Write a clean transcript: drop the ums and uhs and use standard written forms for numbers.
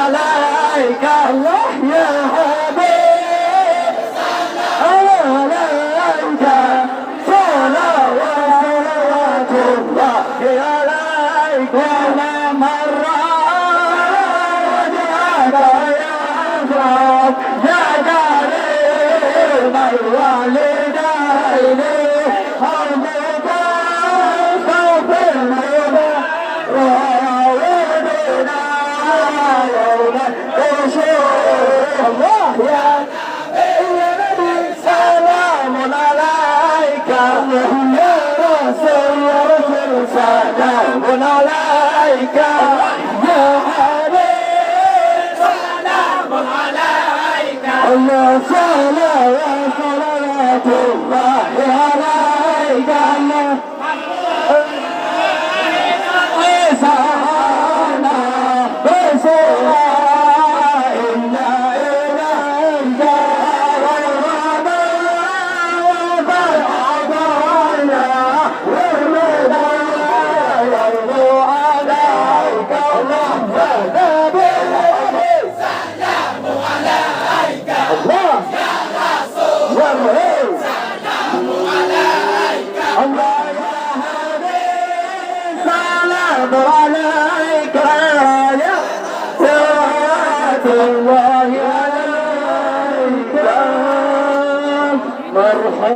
عليك الله يا حبيب سلام عليك صلوات الله عليك وما مر يا كريم الوالدين حمدك الله يا نبي سلام عليك يا رسول سلام عليك يا حبيب سلام عليك الله صلوات الله عليك عليك يا صلاة الله عليك مرحبا.